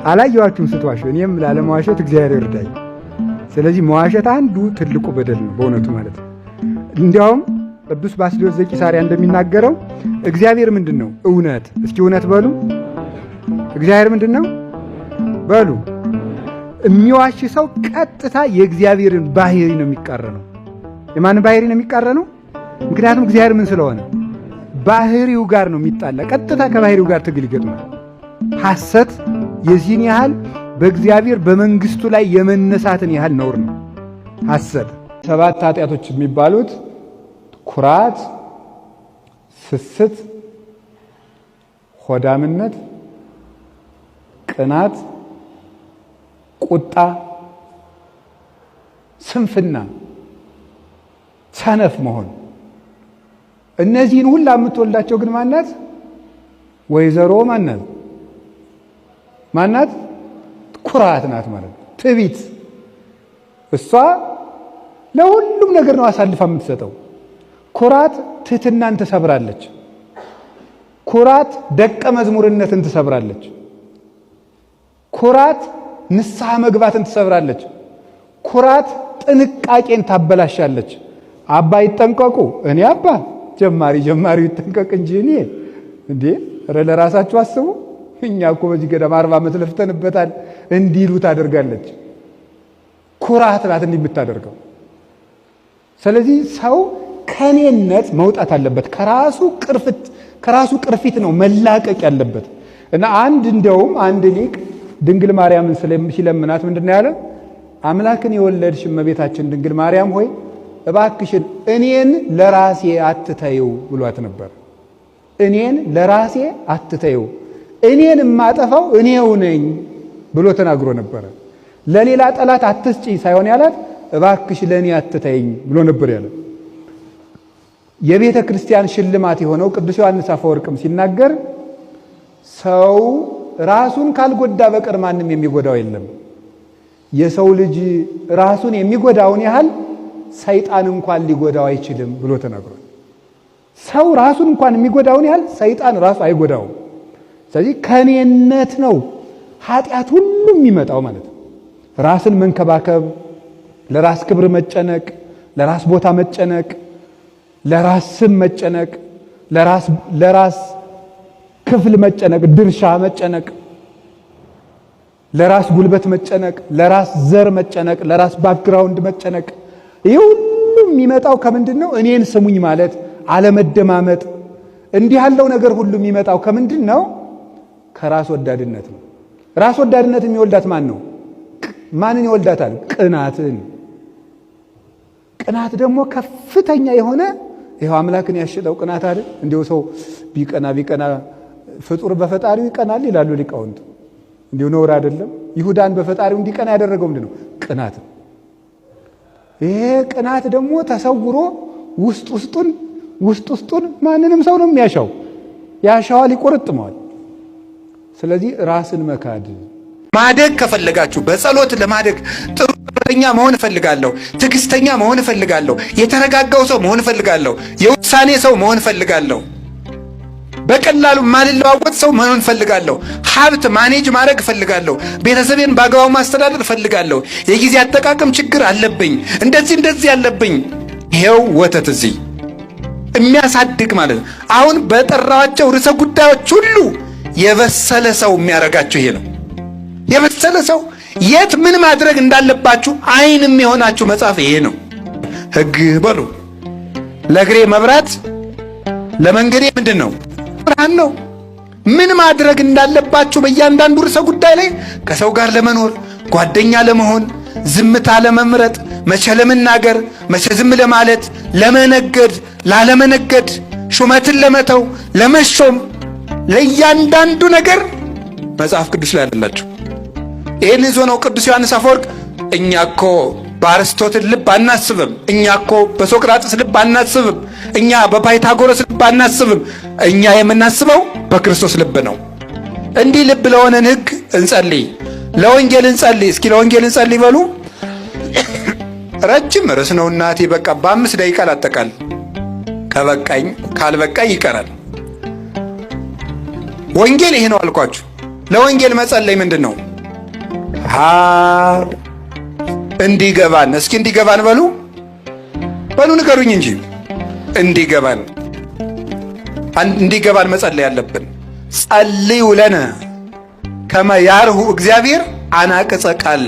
አላየዋችሁም ስትዋሹ፣ እኔም ላለመዋሸት እግዚአብሔር ይርዳኝ። ስለዚህ መዋሸት አንዱ ትልቁ በደል ነው በእውነቱ ማለት ነው። እንዲያውም ቅዱስ ባስልዮስ ዘቂሳርያ እንደሚናገረው እግዚአብሔር ምንድን ነው? እውነት። እስኪ እውነት በሉ። እግዚአብሔር ምንድን ነው በሉ። የሚዋሽ ሰው ቀጥታ የእግዚአብሔርን ባህሪ ነው የሚቃረነው። የማን ባህሪ ነው የሚቃረነው? ምክንያቱም እግዚአብሔር ምን ስለሆነ ባህሪው ጋር ነው የሚጣላ። ቀጥታ ከባህሪው ጋር ትግል ይገጥማል። ሐሰት የዚህን ያህል በእግዚአብሔር በመንግስቱ ላይ የመነሳትን ያህል ነውር ነው ሐሰት። 7 ኃጢአቶች የሚባሉት ኩራት፣ ስስት፣ ሆዳምነት፣ ቅናት፣ ቁጣ፣ ስንፍና፣ ሰነፍ መሆን። እነዚህን ሁላ የምትወልዳቸው ግን ማናት? ወይዘሮ ማናት? ኩራት ናት ማለት ነው። ትዕቢት። እሷ ለሁሉም ነገር ነው አሳልፋ የምትሰጠው። ኩራት ትህትናን ትሰብራለች። ኩራት ደቀ መዝሙርነትን ትሰብራለች። ኩራት ንስሐ መግባትን ትሰብራለች። ኩራት ጥንቃቄን ታበላሻለች። አባ ይጠንቀቁ። እኔ አባ ጀማሪው ይጠንቀቅ እንጂ እኔ እንዴ! ኧረ ለራሳችሁ አስቡ። እኛ እኮ በዚህ ገዳም 40 ዓመት ለፍተንበታል እንዲሉ ታደርጋለች። ኩራት ናት እንዲህ የምታደርገው። ስለዚህ ሰው ከኔነት መውጣት አለበት። ከራሱ ቅርፊት ነው መላቀቅ ያለበት። እና እንደውም አንድ ሊቅ ድንግል ማርያምን ሲለምናት ምንድን ነው ያለ? አምላክን የወለድሽ እመቤታችን ድንግል ማርያም ሆይ እባክሽን እኔን ለራሴ አትተይው ብሏት ነበር። እኔን ለራሴ አትተይው፣ እኔን የማጠፋው እኔው ነኝ ብሎ ተናግሮ ነበረ። ለሌላ ጠላት አትስጪ ሳይሆን ያላት እባክሽ ለእኔ አትተይኝ ብሎ ነበር ያለ። የቤተ ክርስቲያን ሽልማት የሆነው ቅዱስ ዮሐንስ አፈወርቅም ሲናገር ሰው ራሱን ካልጎዳ በቀር ማንም የሚጎዳው የለም። የሰው ልጅ ራሱን የሚጎዳውን ያህል ሰይጣን እንኳን ሊጎዳው አይችልም ብሎ ተናግሯል። ሰው ራሱን እንኳን የሚጎዳውን ያህል ሰይጣን ራሱ አይጎዳውም። ስለዚህ ከኔነት ነው ኃጢአት ሁሉ የሚመጣው ማለት ነው። ራስን መንከባከብ፣ ለራስ ክብር መጨነቅ፣ ለራስ ቦታ መጨነቅ፣ ለራስ ስም መጨነቅ፣ ለራስ ክፍል መጨነቅ፣ ድርሻ መጨነቅ፣ ለራስ ጉልበት መጨነቅ፣ ለራስ ዘር መጨነቅ፣ ለራስ ባክግራውንድ መጨነቅ። ይህ ሁሉ የሚመጣው ከምንድን ነው? እኔን ስሙኝ ማለት አለመደማመጥ። እንዲህ ያለው ነገር ሁሉ የሚመጣው ከምንድን ነው? ከራስ ወዳድነት ነው። ራስ ወዳድነት የሚወልዳት ማን ነው? ማንን ይወልዳታል? ቅናትን። ቅናት ደግሞ ከፍተኛ የሆነ ይሄው አምላክን ያሸጠው ቅናት አይደል? እንዲሁ ሰው ቢቀና ፍጡር በፈጣሪው ይቀናል ይላሉ ሊቃውንት። እንዲሁ ነውር አይደለም? ይሁዳን በፈጣሪው እንዲቀና ያደረገው ምንድነው? ቅናት። ይሄ ቅናት ደግሞ ተሰውሮ ውስጥ ውስጡን ማንንም ሰው ነው የሚያሻው። ያሻዋል፣ ይቆርጥመዋል። ስለዚህ ራስን መካድ። ማደግ ከፈለጋችሁ በጸሎት ለማደግ ጥሩ ኛ መሆን እፈልጋለሁ፣ ትዕግስተኛ መሆን እፈልጋለሁ፣ የተረጋጋው ሰው መሆን እፈልጋለሁ፣ የውሳኔ ሰው መሆን እፈልጋለሁ፣ በቀላሉ ማልለዋወጥ ሰው መሆን እፈልጋለሁ፣ ሀብት ማኔጅ ማድረግ እፈልጋለሁ፣ ቤተሰቤን በአግባቡ ማስተዳደር እፈልጋለሁ፣ የጊዜ አጠቃቀም ችግር አለብኝ፣ እንደዚህ ያለብኝ። ይሄው ወተት እዚህ የሚያሳድግ ማለት ነው። አሁን በጠራዋቸው ርዕሰ ጉዳዮች ሁሉ የበሰለ ሰው የሚያረጋችሁ ይሄ ነው። የበሰለ ሰው የት ምን ማድረግ እንዳለባችሁ አይንም የሆናችሁ መጽሐፍ ይሄ ነው። ሕግ በሉ ለእግሬ መብራት ለመንገዴ ምንድን ነው? ብርሃን ነው። ምን ማድረግ እንዳለባችሁ በእያንዳንዱ ርዕሰ ጉዳይ ላይ ከሰው ጋር ለመኖር፣ ጓደኛ ለመሆን፣ ዝምታ ለመምረጥ፣ መቼ ለመናገር፣ መቼ ዝም ለማለት፣ ለመነገድ፣ ላለመነገድ፣ ሹመትን ለመተው፣ ለመሾም፣ ለእያንዳንዱ ነገር መጽሐፍ ቅዱስ ላይ አላችሁ። ይህን ይዞ ነው ቅዱስ ዮሐንስ አፈወርቅ እኛ እኮ በአርስቶትል ልብ አናስብም። እኛ እኮ በሶቅራጥስ ልብ አናስብም። እኛ በፓይታጎረስ ልብ አናስብም። እኛ የምናስበው በክርስቶስ ልብ ነው። እንዲህ ልብ ለሆነን ሕግ እንጸልይ፣ ለወንጌል እንጸልይ። እስኪ ለወንጌል እንጸልይ በሉ። ረጅም ርዕስ ነው እናቴ። በቃ በ5 ደቂቃ ላጠቃል። ከበቃኝ ካልበቃኝ ይቀራል። ወንጌል ይሄ ነው አልኳችሁ። ለወንጌል መጸለይ ምንድን ነው? እንዲገባን። እስኪ እንዲገባን በሉ ንገሩኝ እንጂ እንዲገባን መጸለይ ያለብን። ጸልዩ ለነ ከመ ያርሁ እግዚአብሔር አናቅጸ ቃል።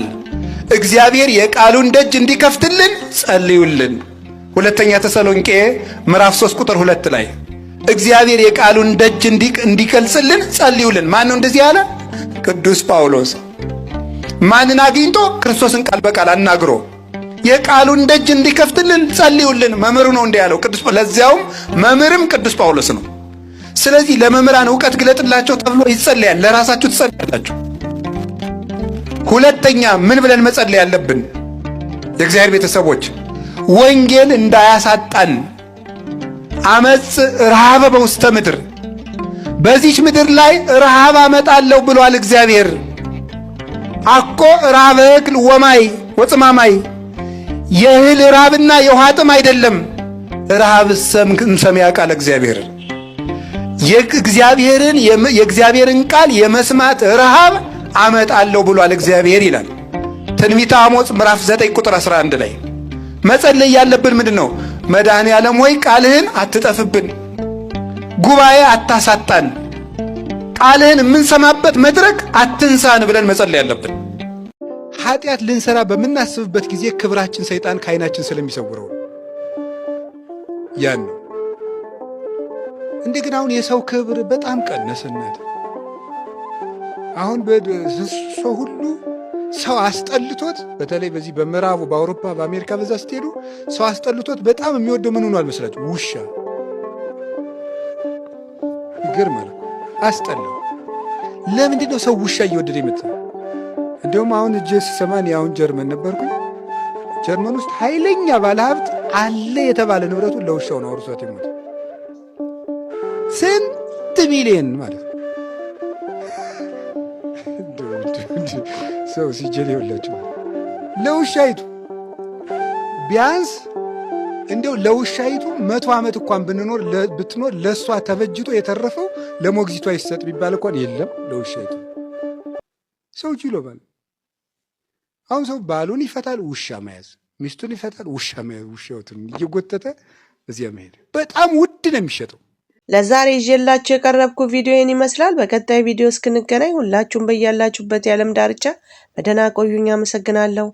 እግዚአብሔር የቃሉን ደጅ እንዲከፍትልን ጸልዩልን። ሁለተኛ ተሰሎንቄ ምዕራፍ 3 ቁጥር 2 ላይ እግዚአብሔር የቃሉን ደጅ እንዲገልጽልን ጸልዩልን። ማን ነው እንደዚህ ያለ? ቅዱስ ጳውሎስ። ማንን አግኝቶ? ክርስቶስን ቃል በቃል አናግሮ የቃሉን ደጅ እንዲከፍትልን ጸልዩልን። መምህሩ ነው እንዲህ ያለው ቅዱስ። ለዚያውም መምህርም ቅዱስ ጳውሎስ ነው። ስለዚህ ለመምህራን እውቀት ግለጥላቸው ተብሎ ይጸለያል። ለራሳችሁ ትጸልያላችሁ። ሁለተኛ ምን ብለን መጸለይ ያለብን? የእግዚአብሔር ቤተሰቦች ወንጌል እንዳያሳጣን። አመፅ ረሃበ በውስተ ምድር፣ በዚች ምድር ላይ ረሃብ አመጣለሁ ብሏል እግዚአብሔር። አኮ ረሃበ እክል ወማይ ወጽማማይ፣ የእህል ረሃብና የውሃ ጥም አይደለም። ረሃብ ሰሚያ ቃል እግዚአብሔር፣ የእግዚአብሔርን ቃል የመስማት ረሃብ አመጣለሁ ብሏል እግዚአብሔር ይላል ትንቢተ አሞጽ ምዕራፍ 9 ቁጥር 11 ላይ። መጸለይ ያለብን ምንድን ነው? መድኃኔ ዓለም ሆይ ቃልህን አትጠፍብን፣ ጉባኤ አታሳጣን፣ ቃልህን የምንሰማበት መድረክ አትንሳን ብለን መጸለይ ያለብን። ኃጢአት ልንሰራ በምናስብበት ጊዜ ክብራችን ሰይጣን ከዓይናችን ስለሚሰውረው ያን ነው። እንደገና አሁን የሰው ክብር በጣም ቀነሰነት። አሁን ሰው ሁሉ ሰው አስጠልቶት፣ በተለይ በዚህ በምዕራቡ በአውሮፓ በአሜሪካ በዛ ስትሄዱ ሰው አስጠልቶት በጣም የሚወደው ምን ሆኗል መስላችሁ? ውሻ። ይገርማል። አስጠላው። ለምንድን ነው ሰው ውሻ እየወደደ የመጣ? እንደውም አሁን እጄ ሲሰማን አሁን ጀርመን ነበርኩኝ። ጀርመን ውስጥ ኃይለኛ ባለሀብት አለ የተባለ ንብረቱን ለውሻው ነው አውርሷት የሞተ። ስንት ሚሊዮን ማለት ነው። ሰው ሲጀል ይወላችሁ ለውሻይቱ ቢያንስ እንደው ለውሻይቱ 100 ዓመት እንኳን ብትኖር ለሷ ተበጅቶ የተረፈው ለሞግዚቷ ይሰጥ ቢባል እንኳን የለም። ለውሻይቱ ሰው ጅሎ ባል። አሁን ሰው ባሉን ይፈታል ውሻ መያዝ፣ ሚስቱን ይፈታል ውሻ መያዝ፣ ውሻውትን እየጎተተ እዚያ መሄድ በጣም ውድ ነው የሚሸጠው። ለዛሬ ይዤላችሁ የቀረብኩ ቪዲዮ ይህን ይመስላል። በቀጣይ ቪዲዮ እስክንገናኝ ሁላችሁም በያላችሁበት የዓለም ዳርቻ በደህና ቆዩኝ። አመሰግናለሁ።